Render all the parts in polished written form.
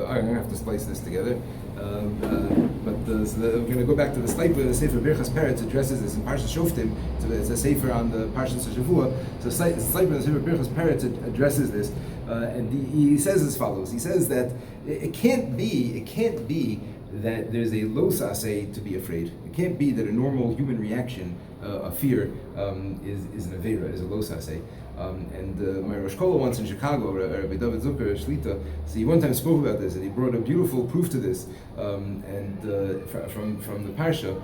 I'm going to have to splice this together. We're going to go back to the Sefer. The Sefer Birchas Peretz addresses this in Parshas Shoftim. So it's a Sefer on the Parshas Shavua. So the Sefer Birchas Peretz addresses this, and he says as follows. He says that it can't be that there's a los aseh to be afraid. It can't be that a normal human reaction of fear is an avera, is a los aseh. My Rosh Kola once in Chicago, Rabbi David Zucker, Shlita, so he one time spoke about this, and he brought a beautiful proof to this, from the Parsha,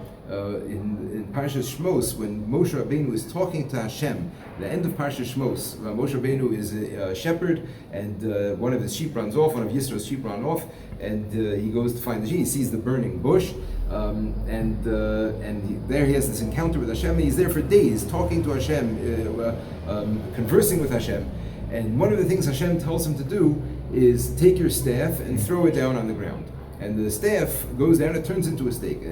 in Parshas Shmos, when Moshe Rabbeinu is talking to Hashem, the end of Parshas Shmos, Moshe Rabbeinu is a shepherd, and one of his sheep runs off, one of Yisro's sheep ran off, and he goes to find the sheep. He sees the burning bush, there he has this encounter with Hashem. He's there for days talking to Hashem, conversing with Hashem. And one of the things Hashem tells him to do is take your staff and throw it down on the ground. And the staff goes down, it turns into a snake.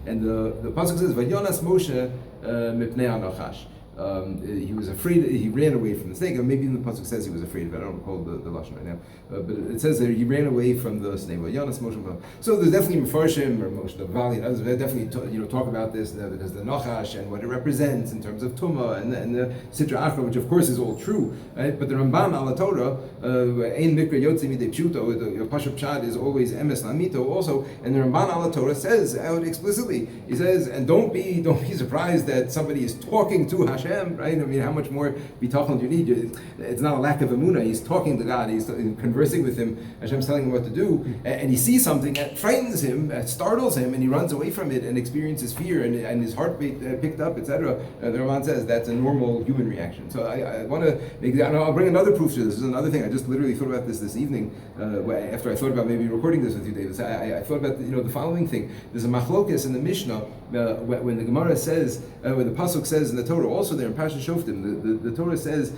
And the pasuk says, "Vayonas Moshe mipnei hanachash." He was afraid. He ran away from the snake. Or maybe even the pasuk says he was afraid of it. I don't recall the lashon right now. But it says there he ran away from the snake. Vayonas Moshe. So there's definitely Mefarshim or Moshe the Valley. Others definitely talk about this because the nachash and what it represents in terms of tumah and the sitra achra, which of course is all true. Right? But the Rambam al Torah, ein mikra yotzi midei pshuto. The pasuk pshat is always emes lamito also. And the Rambam al Torah says out explicitly. He says, and don't be surprised that somebody is talking to Hashem, right? I mean, how much more bitachon do you need? It's not a lack of emunah. He's talking to God. He's conversing with Him. Hashem's telling him what to do, and he sees something that frightens him, that startles him, and he runs away from it and experiences fear, and his heartbeat picked up, etc. The Ramban says that's a normal human reaction. So I want to make that. I'll bring another proof to this. This is another thing. I just literally thought about this evening after I thought about maybe recording this with you, David. I thought about the following thing. There's a machlokes in the Mishnah when the Gemara says, when the pasuk says in the Torah, also there in Parshas Shoftim, the Torah says,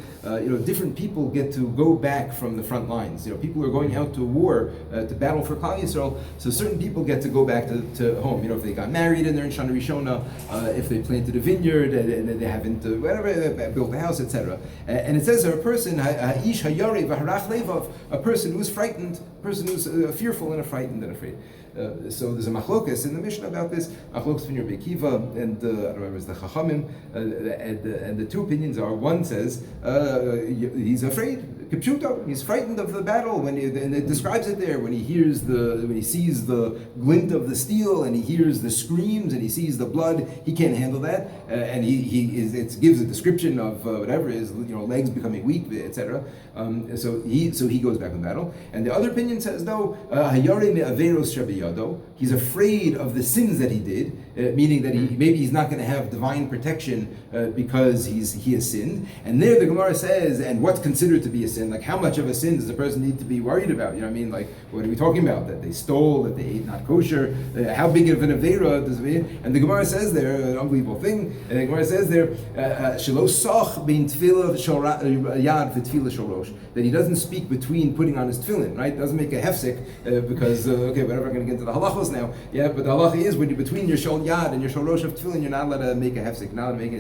different people get to go back from the front lines. People are going out to war to battle for Klal Yisrael. So certain people get to go back to home. If they got married and they're in Shana Rishona, if they planted a vineyard and they haven't built a house, etc. And it says there a person, ha'ish hayare v'harach levav, a person who's frightened, a person who's fearful and frightened and afraid. So there's a machlokas in the Mishnah about this. Machlokas between Rabbi Akiva and I don't remember, it's the Chachamim, and the two opinions are: one says he's afraid, kipshuto, he's frightened of the battle. And it describes it there when he sees the glint of the steel and he hears the screams and he sees the blood, he can't handle that, and it gives a description of whatever his legs becoming weak, etc. So he goes back in battle. And the other opinion says no, hayare me'averos shabiyado. He's afraid of the sins that he did, meaning that he's not going to have divine protection because he has sinned. And there the Gemara says, and what's considered to be a sin? Like how much of a sin does the person need to be worried about? You know what I mean? Like what are we talking about? That they stole, that they ate not kosher? How big of an avera does it mean? And the Gemara says there, an unbelievable thing. And the Gemara says there, shelo soch bein tefillah yad v'tefillah shorosh, that he doesn't speak between putting on his tefillin, right? Doesn't make a hefsek because whatever, I'm going to get into the halachos now. Yeah, but the halacha is when you're between your shol yad and your shorosh of tefillin, you're not allowed to make a hefsek, not allowed to make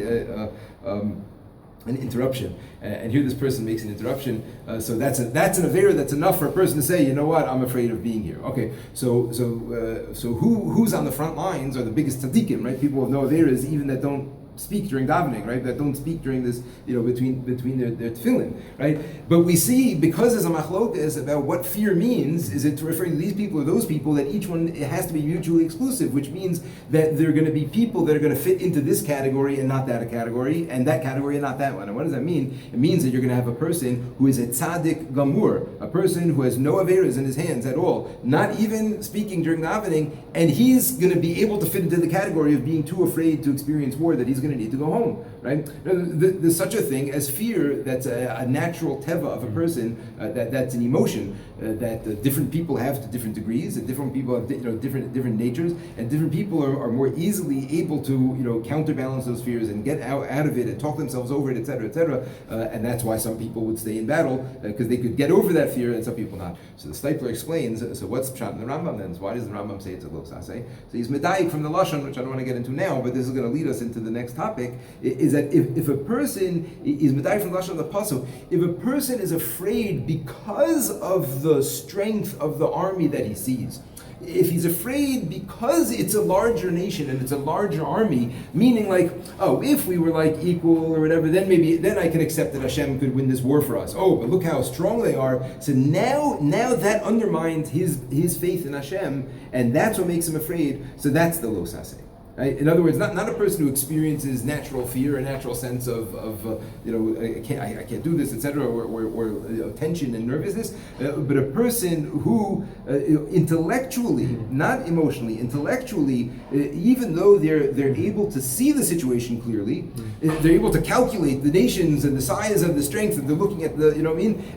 an interruption. And here this person makes an interruption. So that's an avera that's enough for a person to say, you know what, I'm afraid of being here. Okay, so who's on the front lines are the biggest tzaddikim, right? People with no averas, even that don't speak during davening, right? That don't speak during this, between their tefillin, right? But we see, because there's a machlokas about what fear means, is it to refer to these people or those people, that each one, it has to be mutually exclusive, which means that there are going to be people that are going to fit into this category and not that category, and that category and not that one. And what does that mean? It means that you're going to have a person who is a tzaddik gamur, a person who has no averas in his hands at all, not even speaking during davening, and he's going to be able to fit into the category of being too afraid to experience war, that he's going to need to go home, right? There's such a thing as fear that's a natural teva of a person, that's an emotion that different people have to different degrees, and different people have different natures, and different people are more easily able to counterbalance those fears and get out of it and talk themselves over it, etc., etc. And that's why some people would stay in battle because they could get over that fear, and some people not. So the Stipler explains. So what's pshat in the Rambam then? So why does the Rambam say it's a los aseh? So he's medayik from the lashon, which I don't want to get into now, but this is going to lead us into the next topic, is that if a person is medai from lashon l'paso, if a person is afraid because of the strength of the army that he sees, if he's afraid because it's a larger nation and it's a larger army, meaning like, oh, if we were like equal or whatever, then I can accept that Hashem could win this war for us. Oh, but look how strong they are. So now that undermines his faith in Hashem, and that's what makes him afraid. So that's the lo saseh. Right? In other words, not a person who experiences natural fear, a natural sense of I can't do this, etc., or tension and nervousness, but a person who intellectually, not emotionally, intellectually, even though they're able to see the situation clearly, they're able to calculate the nations and the size of the strength, and they're looking at the,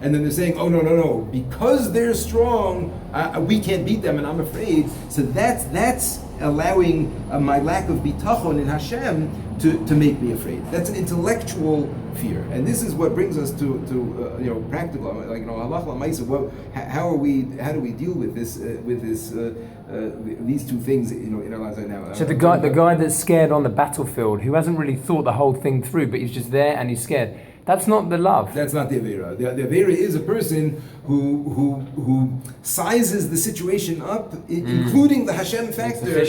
and then they're saying, oh no, because they're strong, we can't beat them, and I'm afraid. So that's allowing my lack of bitachon in Hashem to make me afraid. That's an intellectual fear, and this is what brings us to practical, like halach l'maisa. How do we deal with this these two things in our lives right now? So the guy that's scared on the battlefield, who hasn't really thought the whole thing through, but he's just there and he's scared. That's not the love. That's not the Avera. The Avera is a person who sizes the situation up, including the Hashem factor,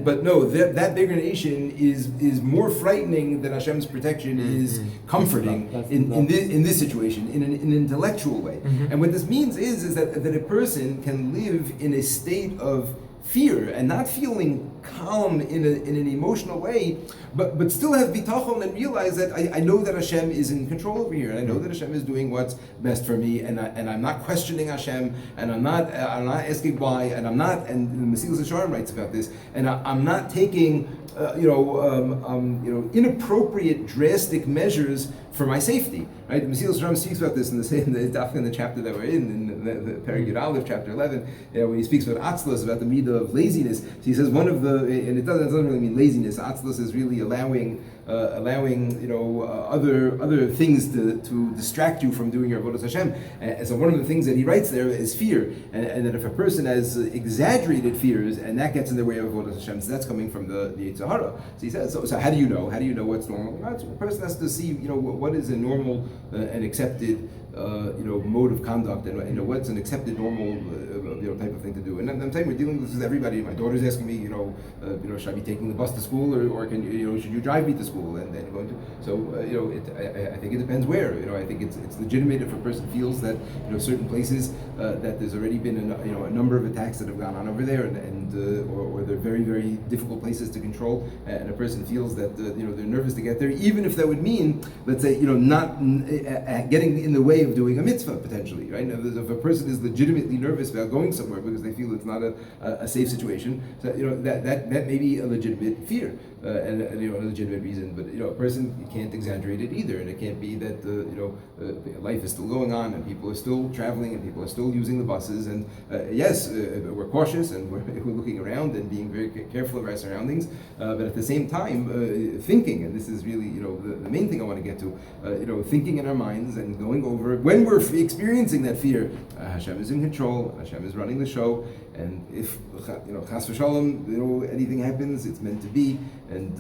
but no, that bigger nation is more frightening than Hashem's protection is comforting in this situation, in an intellectual way. And what this means is that a person can live in a state of fear and not feeling calm in an emotional way, but still have bitachon and realize that I know that Hashem is in control over here, and I know that Hashem is doing what's best for me, and I'm not questioning Hashem, and I'm not asking why, and the Mesilas Yesharim writes about this, and I'm not taking inappropriate, drastic measures for my safety. Right? The Mesilas Yesharim speaks about this in the chapter that we're in the Perek Yud Aleph, chapter 11, when he speaks about atzlus, about the midah of laziness. So he says one of the, and it doesn't really mean laziness. Atzlus is really allowing other things to distract you from doing your avodas Hashem. And so one of the things that he writes there is fear, and that if a person has exaggerated fears, and that gets in the way of avodas Hashem, so that's coming from the Yetzer Hara. So he says, so how do you know? How do you know what's normal? A person has to see, what is a normal and accepted mode of conduct, and what's an accepted normal type of thing to do. And I'm saying we're dealing with this with everybody. My daughter's asking me, should I be taking the bus to school, or can should you drive me to school and then going to? So I think it depends where. I think it's legitimate if a person feels that certain places that there's already been a number of attacks that have gone on over there, or they're very, very difficult places to control, and a person feels that they're nervous to get there, even if that would mean, let's say, not getting in the way of doing a mitzvah potentially, right? If a person is legitimately nervous about going somewhere because they feel it's not a safe situation, so that may be a legitimate fear and a legitimate reason. But a person can't exaggerate it either, and it can't be that life is still going on and people are still traveling and people are still using the buses. And yes, we're cautious and we're looking around and being very careful of our surroundings, but at the same time thinking, and this is really the main thing I want to get to, thinking in our minds and going over when we're experiencing that fear. Hashem is in control. Hashem is running the show, and if chas v'shalom, anything happens, it's meant to be, and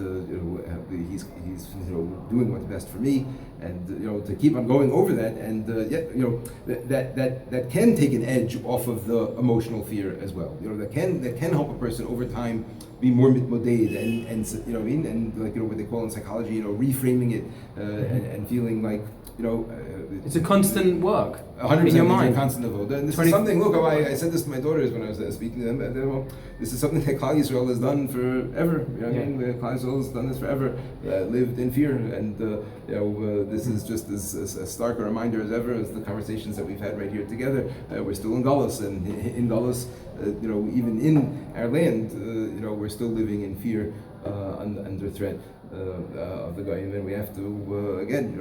he's doing what's best for me, and to keep on going over that, and that can take an edge off of the emotional fear as well. That can help a person over time be more mitmoded and like what they call in psychology, reframing it and feeling like it's a constant work 100% in your mind. Constant avoda. And this is something. Look, I said this to my daughters when I was speaking to them. This is something that Klal Yisrael has done forever. Klal Yisrael has done this forever. Lived in fear, and this is just as stark a reminder as ever as the conversations that we've had right here together. We're still in Galus, and in Galus, even in our land, we're still living in fear, under threat of the Goyim, and we have to again,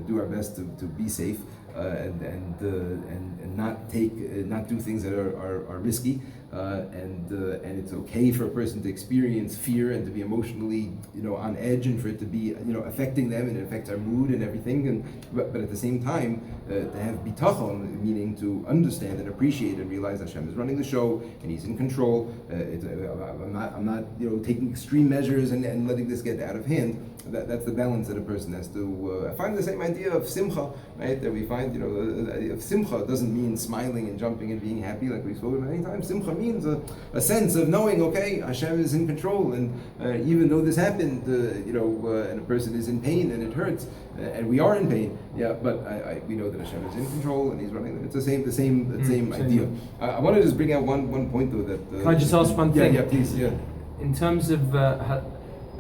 do our best to be safe. and not do things that are risky. And it's okay for a person to experience fear and to be emotionally, on edge, and for it to be, affecting them, and it affects our mood and everything. But at the same time, to have bitachon, meaning to understand and appreciate and realize Hashem is running the show and He's in control. I'm not taking extreme measures and letting this get out of hand. That's the balance that a person has to. I find the same idea of simcha, right? That we find, if simcha doesn't mean smiling and jumping and being happy like we've spoken many times. Simcha means a sense of knowing, okay, Hashem is in control, and even though this happened, and a person is in pain and it hurts, and we are in pain, but we know that Hashem is in control and He's running. It's the same idea. I want to just bring out one point though that. Can I just ask one thing? Yeah, please. Yeah. In terms of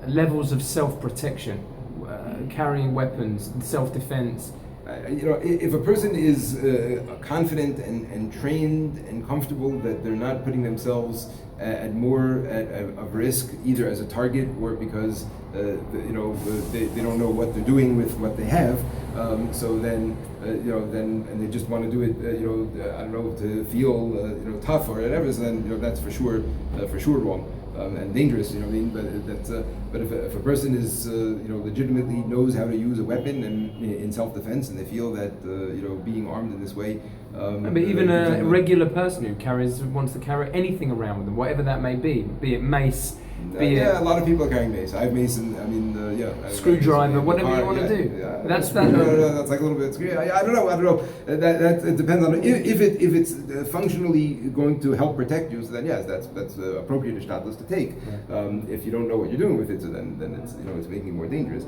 levels of self-protection, carrying weapons, self-defense. If a person is confident and trained and comfortable that they're not putting themselves at more of risk, either as a target or because they don't know what they're doing with what they have, so then and they just want to do it, I don't know, to feel tough or whatever. So then that's for sure wrong. And dangerous, But if a person is, legitimately knows how to use a weapon and in self-defense, and they feel that, being armed in this way. But even a regular person who wants to carry anything around with them, whatever that may be it mace, a lot of people are carrying mace. I have mace, and screwdriver, whatever you want to do. Yeah. That's like a little bit scary. I don't know. That it depends on if it's functionally going to help protect you. So then yes, that's appropriate status to take. Yeah. If you don't know what you're doing with it, so then it's it's making it more dangerous.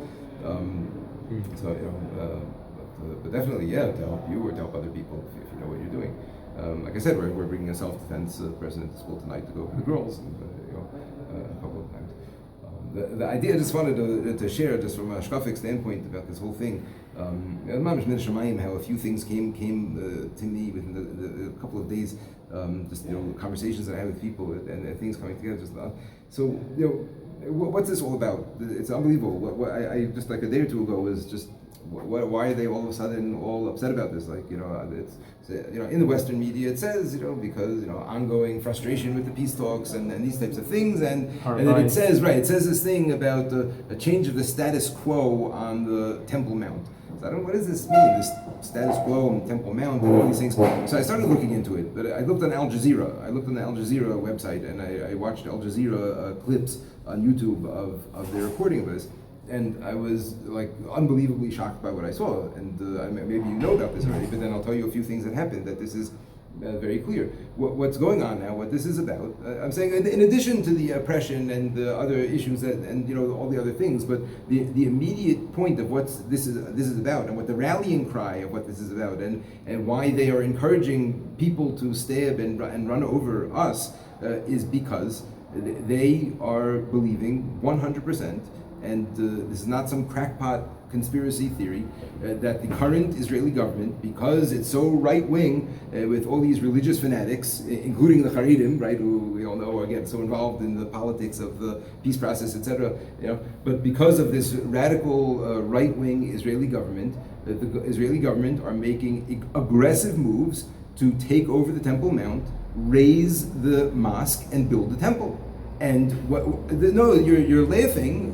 But definitely to help you or to help other people if you know what you're doing. Like I said, we're bringing a self-defense person into school tonight to go with the girls. A couple of times. The idea I just wanted to share, just from a shkafic standpoint about this whole thing. How a few things came to me within a couple of days. Just conversations that I had with people and things coming together. What's this all about? It's unbelievable. What I just like a day or two ago was just. Why are they all of a sudden all upset about this? In the Western media it says, because ongoing frustration with the peace talks and these types of things, and then it says this thing about a change of the status quo on the Temple Mount. So I don't know, what does this mean? This status quo on Temple Mount and all these things. So I started looking into it, but I looked on Al Jazeera. I looked on the Al Jazeera website, and I watched Al Jazeera clips on YouTube of their reporting of this. And I was unbelievably shocked by what I saw. And maybe you know about this already, but then I'll tell you a few things that happened that this is very clear. What's going on now, what this is about, I'm saying in addition to the oppression and the other issues and all the other things, but the immediate point of what this is about, and what the rallying cry of what this is about, and why they are encouraging people to stab and run over us, is because they are believing 100%. And this is not some crackpot conspiracy theory, that the current Israeli government, because it's so right-wing, with all these religious fanatics, including the Haredim, right, who we all know are again so involved in the politics of the peace process, etc. But because of this radical right-wing Israeli government, the Israeli government are making aggressive moves to take over the Temple Mount, raise the mosque, and build the temple. And you're laughing,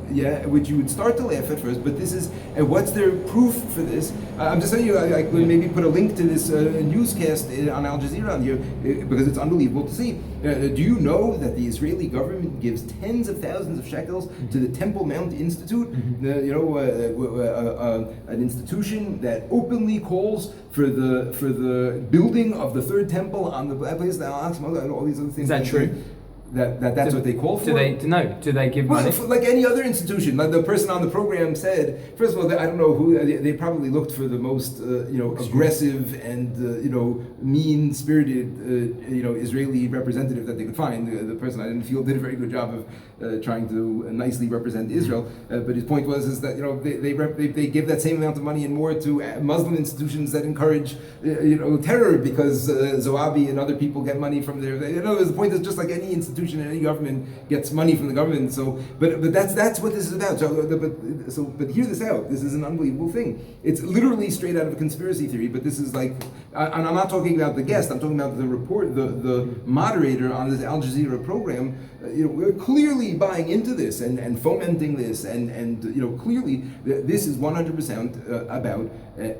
which you would start to laugh at first, but this is, and what's their proof for this? I'm just telling you, I could maybe put a link to this newscast on Al Jazeera on here, because it's unbelievable to see. Do you know that the Israeli government gives tens of thousands of shekels to the Temple Mount Institute? An institution that openly calls for the building of the third temple on the place, the Al-Aqsa, and all these other things. Is that true? That's what they call for? Do they give money? Like any other institution. Like the person on the program said, first of all, I don't know who, they probably looked for the most, aggressive and, mean-spirited, Israeli representative that they could find. The person I didn't feel did a very good job of trying to nicely represent Israel. But his point was that, they give that same amount of money and more to Muslim institutions that encourage, terror, because Zoabi and other people get money from there. The point is, just like any institution institution in any government gets money from the government. So, but that's what this is about. But hear this out. This is an unbelievable thing. It's literally straight out of a conspiracy theory. But this is like, and I'm not talking about the guest. I'm talking about the report, the moderator on this Al Jazeera program. We're clearly buying into this and fomenting this, and clearly this is 100% about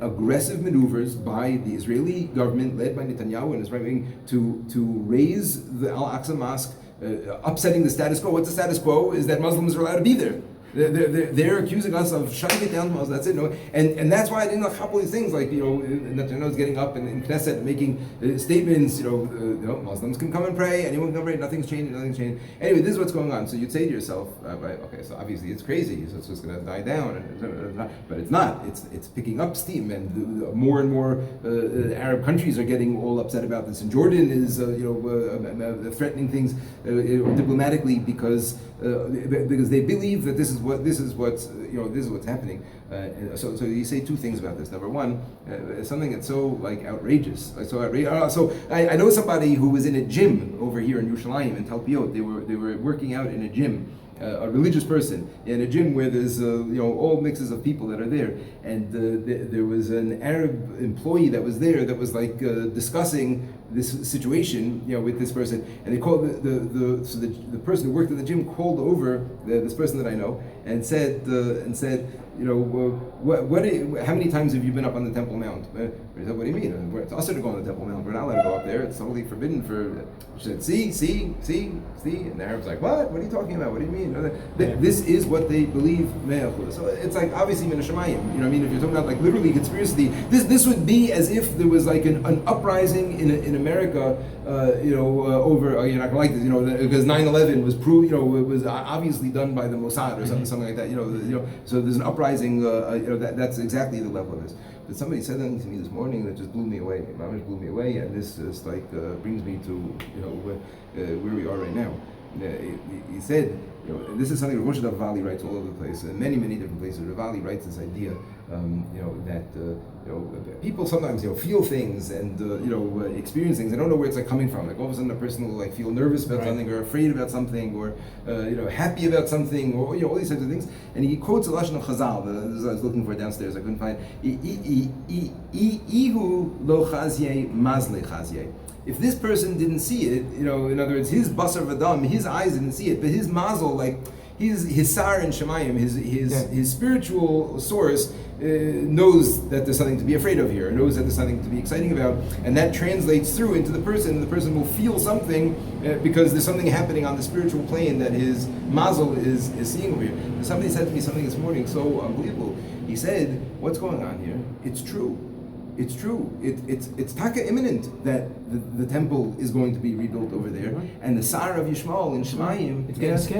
aggressive maneuvers by the Israeli government led by Netanyahu and his right wing to raise the Al-Aqsa Mosque, upsetting the status quo. What's the status quo? Is that Muslims are allowed to be there. They're accusing us of shutting it down. That's it. No, and that's why I didn't know a couple of these things, like Netanyahu's getting up in Knesset making statements. Muslims can come and pray. Anyone can come and pray. Nothing's changed. Anyway, this is what's going on. So you'd say to yourself, okay, so obviously it's crazy. So it's just going to die down, but it's not. It's picking up steam, and more and more Arab countries are getting all upset about this. And Jordan is threatening things diplomatically because they believe that this is what's happening. So you say two things about this. Number one, something that's so like outrageous, So I know somebody who was in a gym over here in Yerushalayim in Talpiot. They were working out in a gym. A religious person in a gym where there's all mixes of people that are there, and there was an Arab employee that was there that was like discussing this situation with this person, and they called the person who worked at the gym called over this person that I know and said how many times have you been up on the Temple Mount? He said, what do you mean? It's us to go on the Temple Mount. We're not allowed to go up there. It's totally forbidden for. She said, see. And the Arab's like, what? What are you talking about? What do you mean? This is what they believe. So it's like obviously min hashamayim. If you're talking about like literally conspiracy, this would be as if there was like an uprising in America. Over you're not gonna like this. Because 9/11 was proved. It was obviously done by the Mossad or something like that. So there's an uprising. That's exactly the level of this. But somebody said something to me this morning that just blew me away. Mamash blew me away, and this is like brings me to where we are right now. He said, this is something Rosh Valley writes all over the place, in many different places. Valley writes this idea, that people sometimes feel things and experience things. I don't know where it's like coming from. Like all of a sudden, a person will like feel nervous about something, or afraid about something, or happy about something, or all these types of things. And he quotes a lashon of Chazal. I was looking for it downstairs. I couldn't find. Ihu lo chazye mazle chazye. If this person didn't see it, in other words, his basar v'dam, his eyes didn't see it, but his mazel, like his sar and shemayim, his spiritual source knows that there's something to be afraid of here, knows that there's something to be exciting about, and that translates through into the person. And the person will feel something because there's something happening on the spiritual plane that his mazel is seeing over here. And somebody said to me something this morning so unbelievable. He said, "What's going on here? It's true. It's true. It's taka imminent that the temple is going to be rebuilt over there, and the Sar of Yishmael in Shemayim,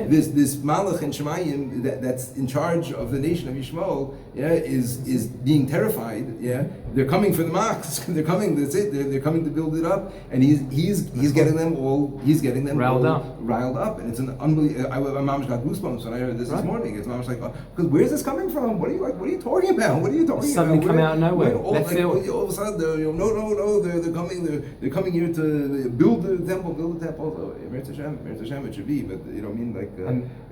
this Malach in Shemayim that's in charge of the nation of Yishmael, is being terrified. They're coming for the mosques. They're coming. That's it. They're coming to build it up, and he's getting them all. He's getting them riled up, and it's an unbelievable. My mom got goosebumps when I heard this morning. It's mom's like, because where's this coming from? What are you talking about? What are you talking about? Something come out of nowhere. All of a sudden, they're coming here to build the temple. So, Mirz Hashem, it should be, but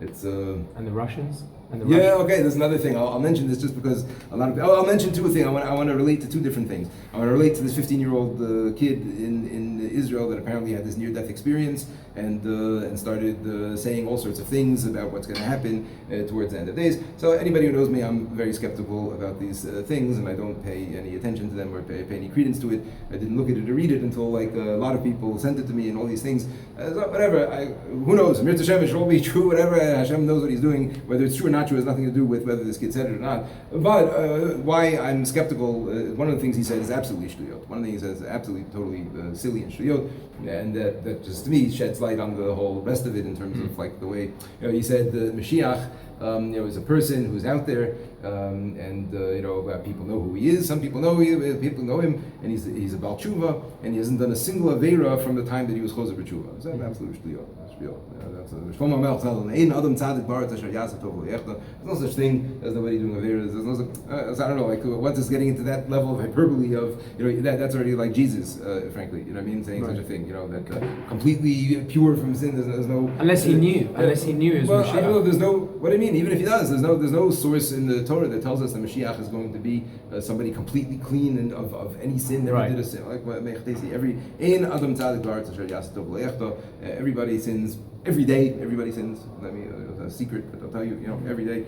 it's and the Russians. Okay. There's another thing. I'll mention this just because a lot of. I'll mention two things. I want to relate to two different things. I want to relate to this 15-year-old kid in Israel that apparently had this near-death experience and started saying all sorts of things about what's going to happen towards the end of days. So anybody who knows me, I'm very skeptical about these things, and I don't pay any attention to them or pay any credence to it. I didn't look at it or read it until like a lot of people sent it to me and all these things. So whatever. Who knows? Mirz Hashem, it should all be true. Whatever. Hashem knows what He's doing. Whether it's true or not true has nothing to do with whether this kid said it or not. But why I'm skeptical, one of the things he said is absolutely shtuyot. One of the things he says is absolutely, totally silly and shtuyot. And that just to me sheds light on the whole rest of it in terms of like the way, he said the Mashiach is a person who's out there, and people know who he is. Some people know people know him, and he's a Baal Tshuva, and he hasn't done a single Aveira from the time that he was Choser B'Tshuva. So that's absolute shtuyot. Shlomo Melech said, "Ein adam tzadik barat asher yaseh tov v'yechta." There's no such thing as nobody doing Aveira. There's no I don't know, like what's this getting into that level of hyperbole of that's already like Jesus, frankly. Saying such a thing. completely pure from sin. There's no Unless he knew it was well, Mashiach. I don't know. There's no. What I mean, even if he does, there's no source in the Torah that tells us that Mashiach is going to be somebody completely clean and of any sin, never did a sin. Like every Adam Tzadik B'Aretz Asher Yaseh Tov L'Echta, everybody sins every day. Everybody sins. Let me a secret, but I'll tell you, every day.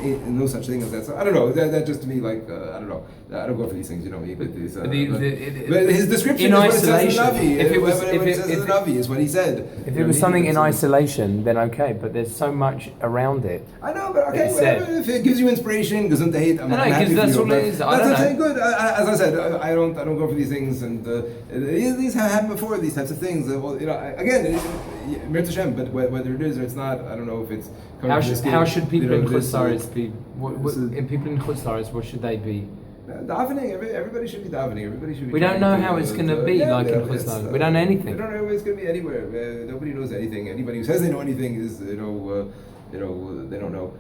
Ain't no such thing as that. So I don't know. That just to me, like I don't know. I don't go for these things, me. But his description in is what it says isolation. in the Navi. If it was, what it says in the Navi is what he said. If it was something in isolation, then okay. But there's so much around it. I know, but okay, whatever. If it gives you inspiration, gesundheit, I'm happy because that's for you. all it is. That's okay, good. As I said, I don't go for these things, and these have happened before. These types of things. Again, Mir Hashem, but whether it is or it's not, I don't know if it's. How should people in Chutz La'aretz be? People in Chutz La'aretz, what should they be? Davening. Everybody should be davening. Everybody should be. We don't know how it's going to be in Chutz La'aretz. We don't know anything. We don't know it's going to be anywhere. Nobody knows anything. Anybody who says they know anything is, they don't know.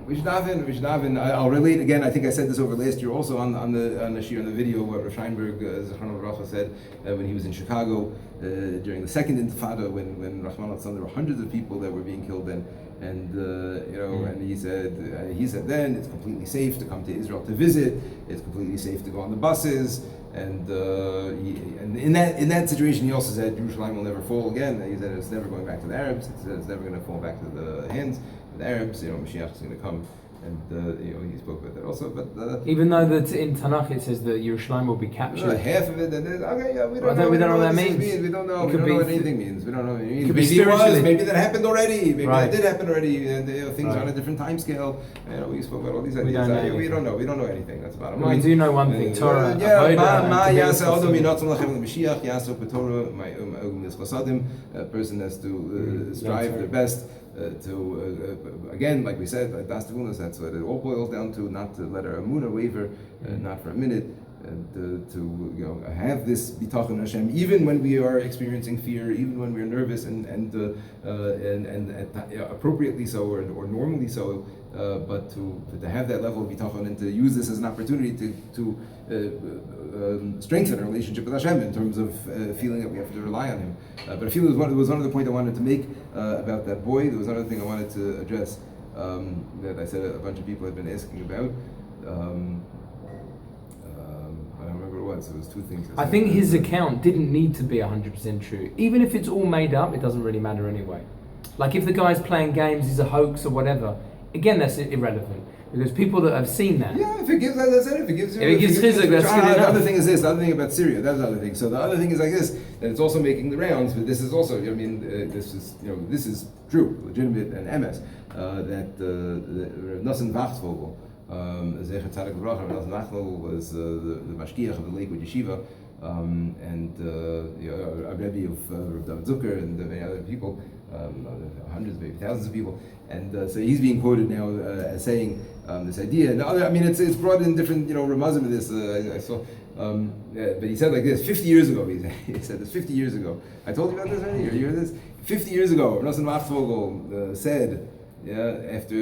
We should daven. I'll relate again. I think I said this over last year also on the shir on the video what Rav Scheinberg Zechron Baruch said when he was in Chicago during the second Intifada when Rahman al-San there were hundreds of people that were being killed then. And he said then it's completely safe to come to Israel to visit. It's completely safe to go on the buses. And in that situation, he also said Jerusalem will never fall again. He said it's never going back to the Arabs. He said it's never going to fall back to the hands of the Arabs. Mashiach is going to come. And he spoke about that also, but even though that in Tanakh it says that Yerushalayim will be captured, half of it, and then, we don't know what that means. We don't know. We don't know what anything means. We don't know what it means. Could Maybe be spiritually. Maybe that happened already. Maybe that did happen already. And things are on a different time scale. We spoke about all these ideas. We don't know. We don't know anything. That's about it. We do know one thing. Torah. A person has to strive their best. Again, like we said, that's what it all boils down to, not to let our emunah waver, not for a minute, and to have this bitachon Hashem, even when we are experiencing fear, even when we're nervous, and appropriately so or normally so, but to have that level of bitachon and to use this as an opportunity to strengthen our relationship with Hashem in terms of feeling that we have to rely on Him. But I feel it was one of the points I wanted to make about that boy. There was another thing I wanted to address that I said a bunch of people had been asking about. I don't remember what it was. It was two things. I think his account didn't need to be 100% true. Even if it's all made up, it doesn't really matter anyway. Like if the guy's playing games, he's a hoax or whatever, again, that's irrelevant. Because people that have seen that. Yeah, if it gives, as I said, if it gives chizuk, that's good enough. The other thing is this, the other thing about Syria, that's the other thing. So the other thing is like this, that it's also making the rounds, but this is also, this is true, legitimate and MS, that Nosson Wachtvogel, Zecher Tzadik V'Bracha, Nosson Wachtvogel was the mashgiach of the Lakewood Yeshiva, and a Rebbe of Rav David Zucker and many other people, hundreds, maybe thousands of people, and so he's being quoted now as saying this idea. And it's brought in different ramazim of this. I saw, but he said like this 50 years ago. He said this 50 years ago. I told you about this already. You heard this? 50 years ago, Nosson Wachtvogel said, after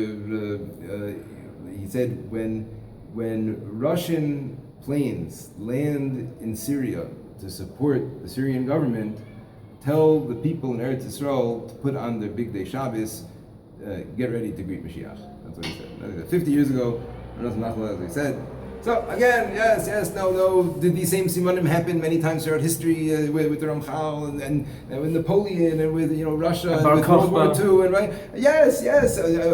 he said when Russian planes land in Syria to support the Syrian government, tell the people in Eretz Yisrael to put on their big day Shabbos, get ready to greet Mashiach. That's what he said. 50 years ago, as we said. So again, yes, no. Did these same simanim happen many times throughout history with the Ramchal and with Napoleon and with Russia and with World War II and right? Yes.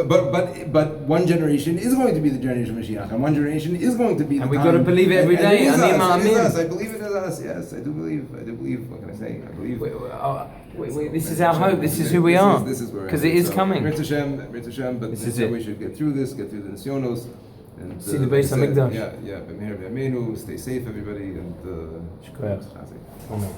But one generation is going to be the generation of Mashiach, and one generation is going to be. And we've got to believe it every day. It is us. I believe it is us. Yes, I do believe. What can I say? I believe. This is our hope. This is who we are. This is where because it is coming. Mir Hashem, but this is it. We should get through the Nisyonos. And see the base of Mikdash. Yeah. Stay safe, everybody, and Amen.